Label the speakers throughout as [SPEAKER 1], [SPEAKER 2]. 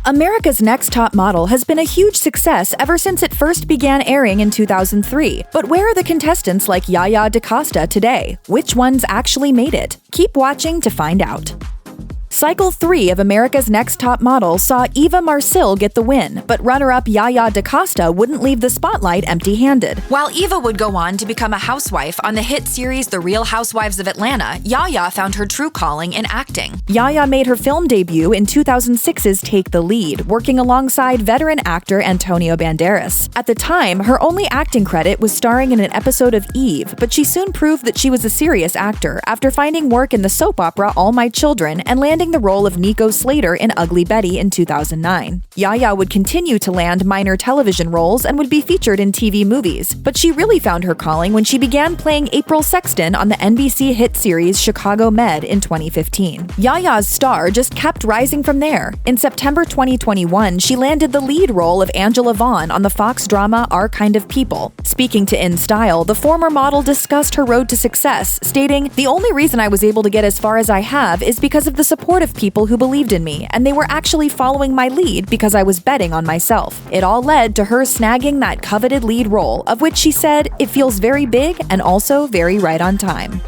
[SPEAKER 1] America's Next Top Model has been a huge success ever since it first began airing in 2003. But where are the contestants like Yaya DaCosta today? Which ones actually made it? Keep watching to find out. Cycle 3 of America's Next Top Model saw Eva Marcille get the win, but runner-up Yaya DaCosta wouldn't leave the spotlight empty-handed. While Eva would go on to become a housewife on the hit series The Real Housewives of Atlanta, Yaya found her true calling in acting. Yaya made her film debut in 2006's Take the Lead, working alongside veteran actor Antonio Banderas. At the time, her only acting credit was starring in an episode of Eve, but she soon proved that she was a serious actor after finding work in the soap opera All My Children and landing the role of Nico Slater in Ugly Betty in 2009. Yaya would continue to land minor television roles and would be featured in TV movies, but she really found her calling when she began playing April Sexton on the NBC hit series Chicago Med in 2015. Yaya's star just kept rising from there. In September 2021, she landed the lead role of Angela Vaughn on the Fox drama Our Kind of People. Speaking to In Style, the former model discussed her road to success, stating, "The only reason I was able to get as far as I have is because of the support of people who believed in me, and they were actually following my lead because I was betting on myself. It all led to her snagging that coveted lead role, of which she said, it feels very big and also very right on time."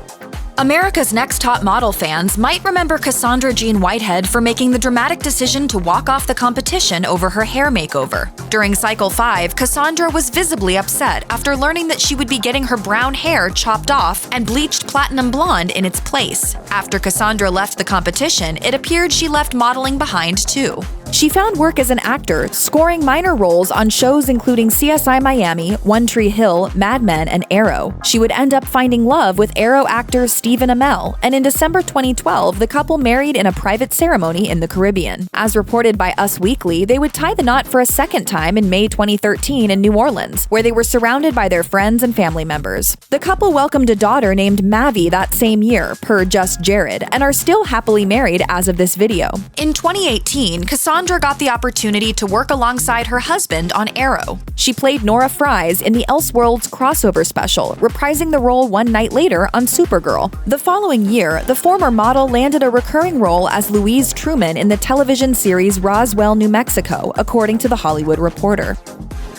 [SPEAKER 1] America's Next Top Model fans might remember Cassandra Jean Whitehead for making the dramatic decision to walk off the competition over her hair makeover. During Cycle 5, Cassandra was visibly upset after learning that she would be getting her brown hair chopped off and bleached platinum blonde in its place. After Cassandra left the competition, it appeared she left modeling behind too. She found work as an actor, scoring minor roles on shows including CSI Miami, One Tree Hill, Mad Men, and Arrow. She would end up finding love with Arrow actor Stephen Amell, and in December 2012, the couple married in a private ceremony in the Caribbean. As reported by Us Weekly, they would tie the knot for a second time in May 2013 in New Orleans, where they were surrounded by their friends and family members. The couple welcomed a daughter named Mavi that same year, per Just Jared, and are still happily married as of this video. In 2018, Cassandra got the opportunity to work alongside her husband on Arrow. She played Nora Fries in the Elseworlds crossover special, reprising the role one night later on Supergirl. The following year, the former model landed a recurring role as Louise Truman in the television series Roswell, New Mexico, according to The Hollywood Reporter.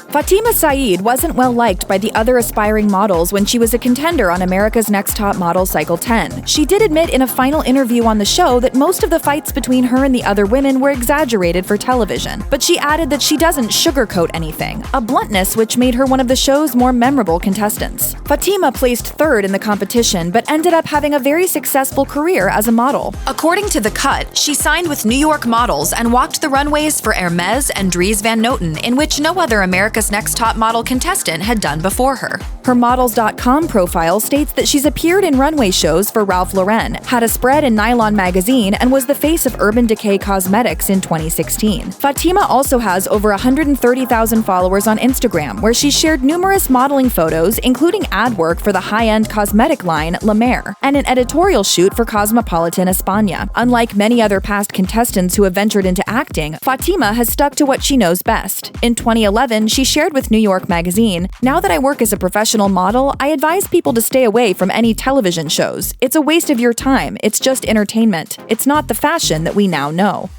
[SPEAKER 1] Fatima Siad wasn't well liked by the other aspiring models when she was a contender on America's Next Top Model Cycle 10. She did admit in a final interview on the show that most of the fights between her and the other women were exaggerated for television, but she added that she doesn't sugarcoat anything, a bluntness which made her one of the show's more memorable contestants. Fatima placed third in the competition, but ended up having a very successful career as a model. According to The Cut, she signed with New York models and walked the runways for Hermes and Dries Van Noten, in which no other America's Next Top Model contestant had done before her. Her Models.com profile states that she's appeared in runway shows for Ralph Lauren, had a spread in Nylon magazine, and was the face of Urban Decay Cosmetics in 2016. Fatima also has over 130,000 followers on Instagram, where she shared numerous modeling photos, including ad work for the high-end cosmetic line La Mer, and an editorial shoot for Cosmopolitan España. Unlike many other past contestants who have ventured into acting, Fatima has stuck to what she knows best. In 2011, she shared with New York Magazine, "Now that I work as a professional model, I advise people to stay away from any television shows. It's a waste of your time. It's just entertainment. It's not the fashion that we now know."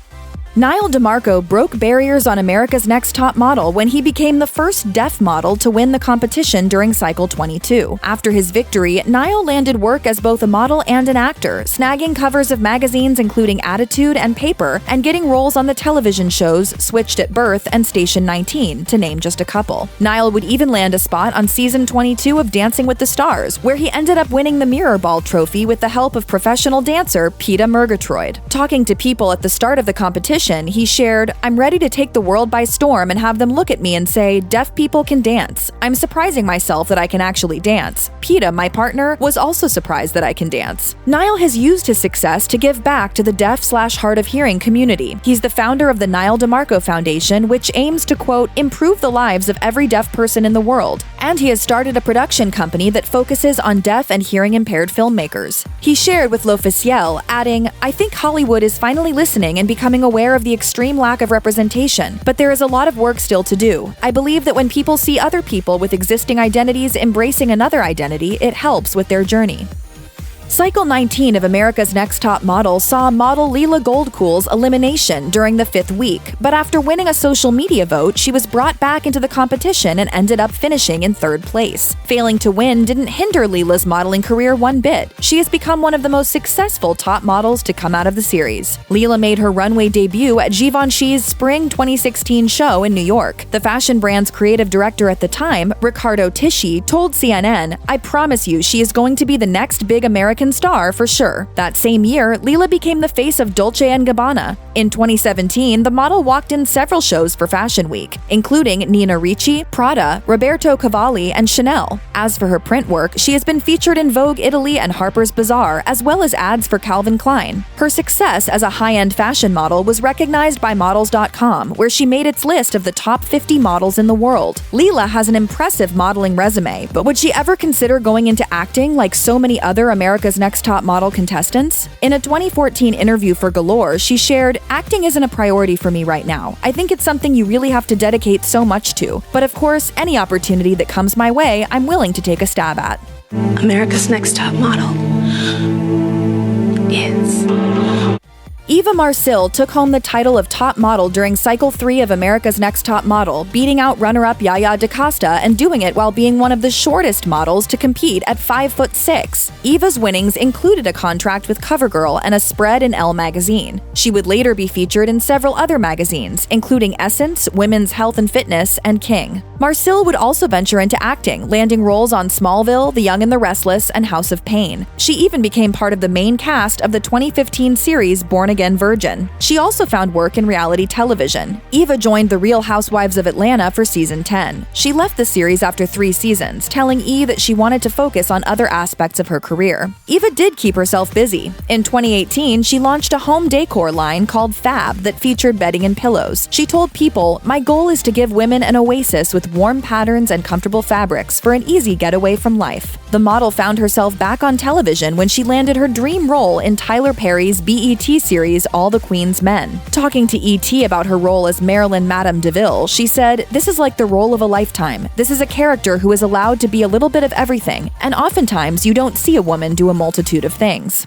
[SPEAKER 1] Nyle DiMarco broke barriers on America's Next Top Model when he became the first deaf model to win the competition during Cycle 22. After his victory, Nyle landed work as both a model and an actor, snagging covers of magazines including Attitude and Paper, and getting roles on the television shows Switched at Birth and Station 19, to name just a couple. Nyle would even land a spot on Season 22 of Dancing with the Stars, where he ended up winning the Mirror Ball trophy with the help of professional dancer Peta Murgatroyd. Talking to people at the start of the competition, he shared, "I'm ready to take the world by storm and have them look at me and say, deaf people can dance. I'm surprising myself that I can actually dance. Peta, my partner, was also surprised that I can dance." Nyle has used his success to give back to the deaf/hard of hearing community. He's the founder of the Nyle DiMarco Foundation, which aims to, quote, improve the lives of every deaf person in the world. And he has started a production company that focuses on deaf and hearing impaired filmmakers. He shared with L'Officiel, adding, "I think Hollywood is finally listening and becoming aware of the extreme lack of representation, but there is a lot of work still to do. I believe that when people see other people with existing identities embracing another identity, it helps with their journey." Cycle 19 of America's Next Top Model saw model Leila Goldkuhl's elimination during the 5th week, but after winning a social media vote, she was brought back into the competition and ended up finishing in 3rd place. Failing to win didn't hinder Leila's modeling career one bit. She has become one of the most successful top models to come out of the series. Leila made her runway debut at Givenchy's Spring 2016 show in New York. The fashion brand's creative director at the time, Riccardo Tisci, told CNN, "I promise you she is going to be the next big American star for sure." That same year, Leila became the face of Dolce & Gabbana. In 2017, the model walked in several shows for Fashion Week, including Nina Ricci, Prada, Roberto Cavalli, and Chanel. As for her print work, she has been featured in Vogue Italy and Harper's Bazaar, as well as ads for Calvin Klein. Her success as a high-end fashion model was recognized by Models.com, where she made its list of the top 50 models in the world. Leila has an impressive modeling resume, but would she ever consider going into acting like so many other America's Next Top Model contestants? In a 2014 interview for Galore, she shared, "Acting isn't a priority for me right now. I think it's something you really have to dedicate so much to. But of course, any opportunity that comes my way, I'm willing to take a stab at."
[SPEAKER 2] America's Next Top Model is...
[SPEAKER 1] Eva Marcille took home the title of top model during Cycle 3 of America's Next Top Model, beating out runner-up Yaya DaCosta and doing it while being one of the shortest models to compete at 5'6". Eva's winnings included a contract with CoverGirl and a spread in Elle magazine. She would later be featured in several other magazines, including Essence, Women's Health and Fitness, and King. Marcille would also venture into acting, landing roles on Smallville, The Young and the Restless, and House of Pain. She even became part of the main cast of the 2015 series Born Again Virgin. She also found work in reality television. Eva joined The Real Housewives of Atlanta for season 10. She left the series after 3 seasons, telling E! That she wanted to focus on other aspects of her career. Eva did keep herself busy. In 2018, she launched a home decor line called Fab that featured bedding and pillows. She told People, "My goal is to give women an oasis with warm patterns and comfortable fabrics for an easy getaway from life." The model found herself back on television when she landed her dream role in Tyler Perry's BET series All the Queen's Men. Talking to ET about her role as Marilyn Madame DeVille, she said, "This is like the role of a lifetime. This is a character who is allowed to be a little bit of everything, and oftentimes you don't see a woman do a multitude of things."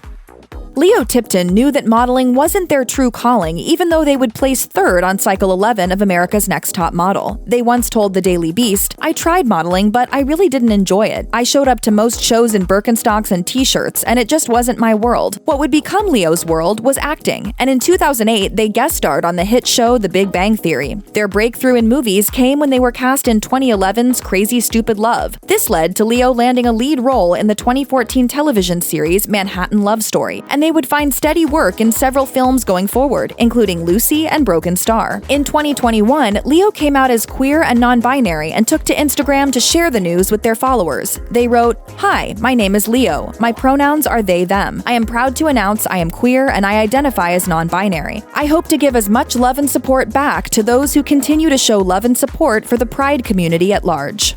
[SPEAKER 1] Lio Tipton knew that modeling wasn't their true calling, even though they would place 3rd on Cycle 11 of America's Next Top Model. They once told the Daily Beast, "I tried modeling, but I really didn't enjoy it. I showed up to most shows in Birkenstocks and t-shirts, and it just wasn't my world." What would become Lio's world was acting, and in 2008, they guest starred on the hit show The Big Bang Theory. Their breakthrough in movies came when they were cast in 2011's Crazy Stupid Love. This led to Lio landing a lead role in the 2014 television series Manhattan Love Story, and they would find steady work in several films going forward, including Lucy and Broken Star. In 2021, Lio came out as queer and non-binary and took to Instagram to share the news with their followers. They wrote, "Hi, my name is Lio. My pronouns are they, them. I am proud to announce I am queer and I identify as non-binary. I hope to give as much love and support back to those who continue to show love and support for the Pride community at large."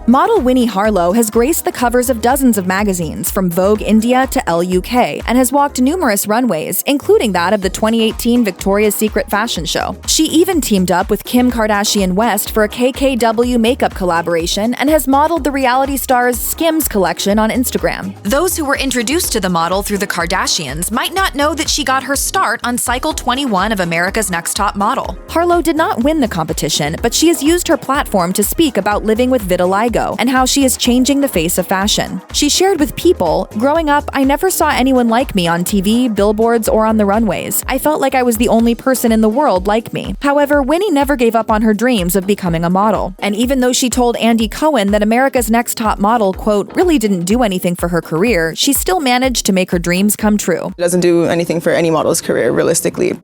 [SPEAKER 1] Model Winnie Harlow has graced the covers of dozens of magazines, from Vogue India to Elle UK, and has walked numerous runways, including that of the 2018 Victoria's Secret fashion show. She even teamed up with Kim Kardashian West for a KKW makeup collaboration and has modeled the reality star's Skims collection on Instagram. Those who were introduced to the model through the Kardashians might not know that she got her start on Cycle 21 of America's Next Top Model. Harlow did not win the competition, but she has used her platform to speak about living with vitiligo and how she is changing the face of fashion. She shared with People, "Growing up, I never saw anyone like me on TV, billboards, or on the runways. I felt like I was the only person in the world like me." However, Winnie never gave up on her dreams of becoming a model. And even though she told Andy Cohen that America's Next Top Model, quote, "really didn't do anything for her career," she still managed to make her dreams come true.
[SPEAKER 3] It doesn't do anything for any model's career, realistically.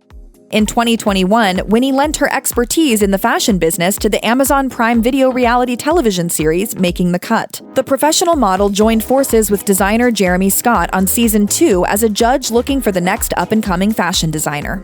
[SPEAKER 1] In 2021, Winnie lent her expertise in the fashion business to the Amazon Prime Video reality television series Making the Cut. The professional model joined forces with designer Jeremy Scott on Season 2 as a judge looking for the next up-and-coming fashion designer.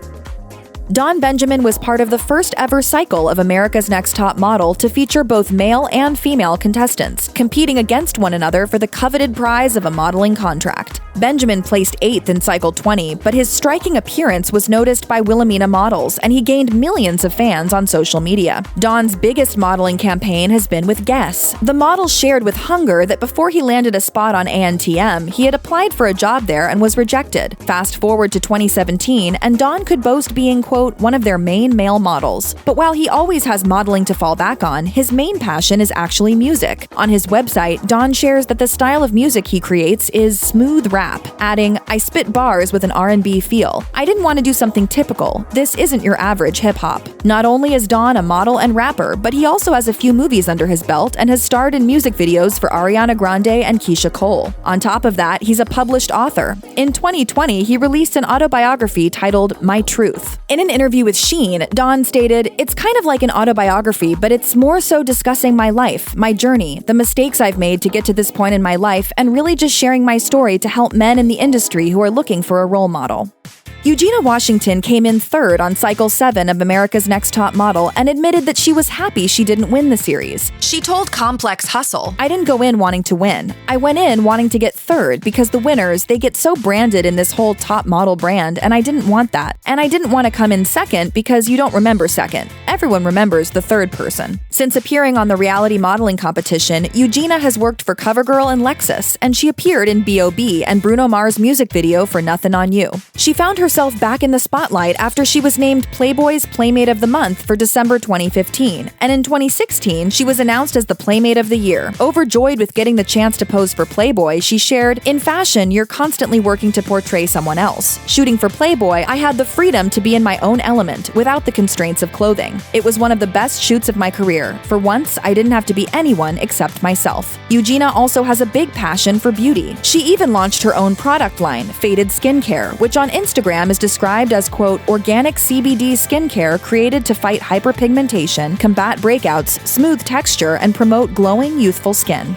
[SPEAKER 1] Dawn Benjamin was part of the first ever cycle of America's Next Top Model to feature both male and female contestants, competing against one another for the coveted prize of a modeling contract. Benjamin placed 8th in Cycle 20, but his striking appearance was noticed by Wilhelmina models, and he gained millions of fans on social media. Don's biggest modeling campaign has been with Guess. The model shared with Hunger that before he landed a spot on ANTM, he had applied for a job there and was rejected. Fast forward to 2017, and Don could boast being, quote, one of their main male models. But while he always has modeling to fall back on, his main passion is actually music. On his website, Don shares that the style of music he creates is smooth rap, adding, I spit bars with an R&B feel. I didn't want to do something typical. This isn't your average hip-hop. Not only is Don a model and rapper, but he also has a few movies under his belt and has starred in music videos for Ariana Grande and Keisha Cole. On top of that, he's a published author. In 2020, he released an autobiography titled My Truth. In an interview with Sheen, Don stated, it's kind of like an autobiography, but it's more so discussing my life, my journey, the mistakes I've made to get to this point in my life, and really just sharing my story to help men in the industry who are looking for a role model. Eugena Washington came in 3rd on Cycle 7 of America's Next Top Model and admitted that she was happy she didn't win the series. She told Complex Hustle, I didn't go in wanting to win. I went in wanting to get 3rd because the winners, they get so branded in this whole top model brand, and I didn't want that. And I didn't want to come in 2nd because you don't remember 2nd. Everyone remembers the 3rd person. Since appearing on the reality modeling competition, Eugena has worked for CoverGirl and Lexus, and she appeared in B.O.B. and Bruno Mars' music video for Nothing on You. She found herself back in the spotlight after she was named Playboy's Playmate of the Month for December 2015, and in 2016, she was announced as the Playmate of the Year. Overjoyed with getting the chance to pose for Playboy, she shared, in fashion, you're constantly working to portray someone else. Shooting for Playboy, I had the freedom to be in my own element, without the constraints of clothing. It was one of the best shoots of my career. For once, I didn't have to be anyone except myself. Eugena also has a big passion for beauty. She even launched her own product line, Faded Skincare, which on Instagram is described as, quote, organic CBD skincare created to fight hyperpigmentation, combat breakouts, smooth texture, and promote glowing, youthful skin.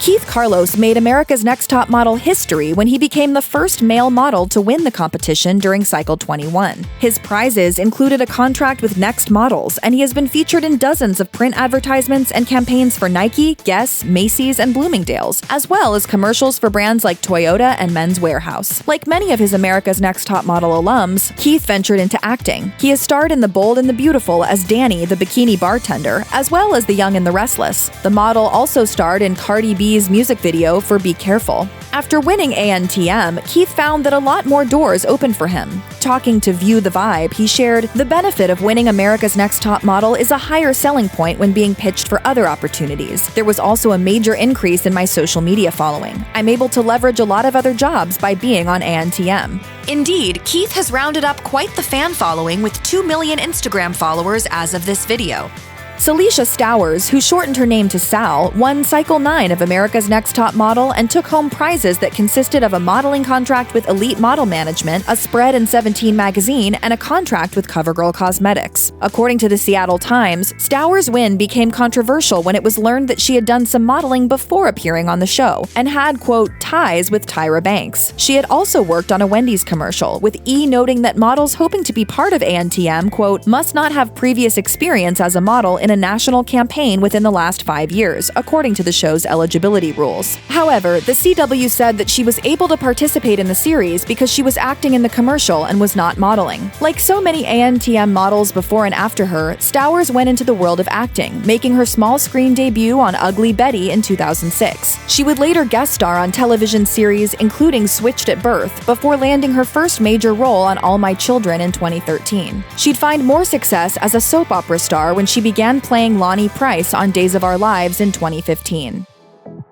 [SPEAKER 1] Keith Carlos made America's Next Top Model history when he became the first male model to win the competition during Cycle 21. His prizes included a contract with Next Models, and he has been featured in dozens of print advertisements and campaigns for Nike, Guess, Macy's, and Bloomingdale's, as well as commercials for brands like Toyota and Men's Warehouse. Like many of his America's Next Top Model alums, Keith ventured into acting. He has starred in The Bold and the Beautiful as Danny, the bikini bartender, as well as The Young and the Restless. The model also starred in Cardi B's music video for Be Careful. After winning ANTM, Keith found that a lot more doors opened for him. Talking to View the Vibe, he shared, the benefit of winning America's Next Top Model is a higher selling point when being pitched for other opportunities. There was also a major increase in my social media following. I'm able to leverage a lot of other jobs by being on ANTM. Indeed, Keith has rounded up quite the fan following with 2 million Instagram followers as of this video. Sal Stowers, who shortened her name to Sal, won Cycle 9 of America's Next Top Model and took home prizes that consisted of a modeling contract with Elite Model Management, a spread in 17 magazine, and a contract with CoverGirl Cosmetics. According to the Seattle Times, Stowers' win became controversial when it was learned that she had done some modeling before appearing on the show and had, quote, ties with Tyra Banks. She had also worked on a Wendy's commercial, with E noting that models hoping to be part of ANTM, quote, must not have previous experience as a model in a national campaign within the last 5 years, according to the show's eligibility rules. However, the CW said that she was able to participate in the series because she was acting in the commercial and was not modeling. Like so many ANTM models before and after her, Stowers went into the world of acting, making her small screen debut on Ugly Betty in 2006. She would later guest star on television series including Switched at Birth, before landing her first major role on All My Children in 2013. She'd find more success as a soap opera star when she began playing Lonnie Price on Days of Our Lives in 2015.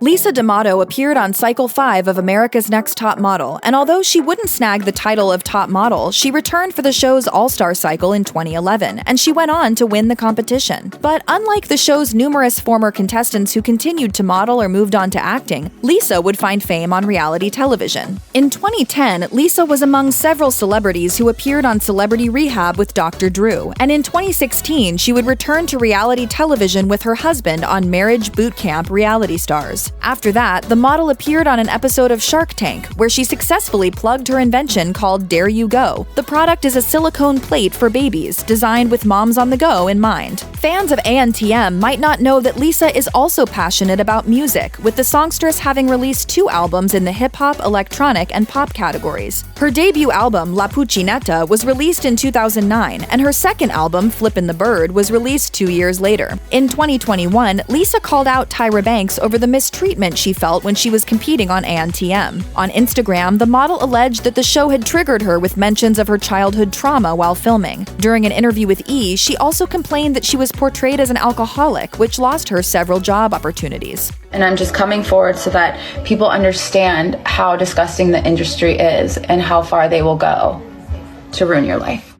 [SPEAKER 1] Lisa D'Amato appeared on Cycle 5 of America's Next Top Model, and although she wouldn't snag the title of Top Model, she returned for the show's All-Star Cycle in 2011, and she went on to win the competition. But unlike the show's numerous former contestants who continued to model or moved on to acting, Lisa would find fame on reality television. In 2010, Lisa was among several celebrities who appeared on Celebrity Rehab with Dr. Drew, and in 2016, she would return to reality television with her husband on Marriage Boot Camp Reality Stars. After that, the model appeared on an episode of Shark Tank, where she successfully plugged her invention called Dare You Go. The product is a silicone plate for babies, designed with moms on the go in mind. Fans of ANTM might not know that Lisa is also passionate about music, with the songstress having released 2 albums in the hip-hop, electronic, and pop categories. Her debut album, La Puccinetta, was released in 2009, and her second album, Flippin' the Bird, was released 2 years later. In 2021, Lisa called out Tyra Banks over the mistreatment she felt when she was competing on ANTM. On Instagram, the model alleged that the show had triggered her with mentions of her childhood trauma while filming. During an interview with E!, she also complained that she was portrayed as an alcoholic, which lost her several job opportunities.
[SPEAKER 4] And I'm just coming forward so that people understand how disgusting the industry is and how far they will go to ruin your life.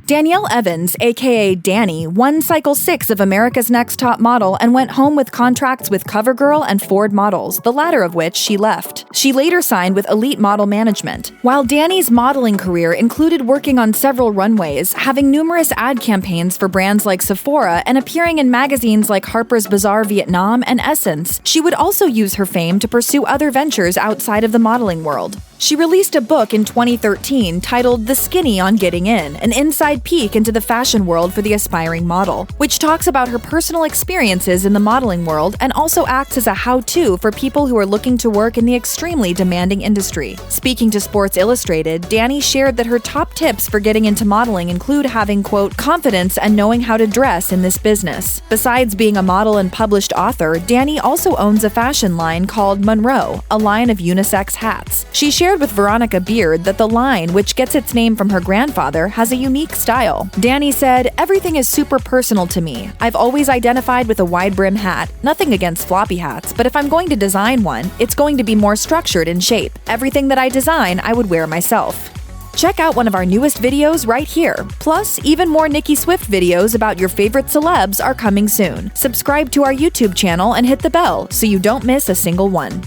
[SPEAKER 1] Danielle Evans, aka Dani, won Cycle 6 of America's Next Top Model and went home with contracts with CoverGirl and Ford Models, the latter of which she left. She later signed with Elite Model Management. While Dani's modeling career included working on several runways, having numerous ad campaigns for brands like Sephora, and appearing in magazines like Harper's Bazaar Vietnam and Essence, she would also use her fame to pursue other ventures outside of the modeling world. She released a book in 2013 titled The Skinny on Getting In, an inside peek into the fashion world for the aspiring model, which talks about her personal experiences in the modeling world and also acts as a how-to for people who are looking to work in the extremely demanding industry. Speaking to Sports Illustrated, Dani shared that her top tips for getting into modeling include having, quote, confidence and knowing how to dress in this business. Besides being a model and published author, Dani also owns a fashion line called Monroe, a line of unisex hats. She shared with Veronica Beard that the line, which gets its name from her grandfather, has a unique style. Dani said, "Everything is super personal to me. I've always identified with a wide brim hat. Nothing against floppy hats, but if I'm going to design one, it's going to be more structured in shape. Everything that I design, I would wear myself." Check out one of our newest videos right here. Plus, even more Nicki Swift videos about your favorite celebs are coming soon. Subscribe to our YouTube channel and hit the bell so you don't miss a single one.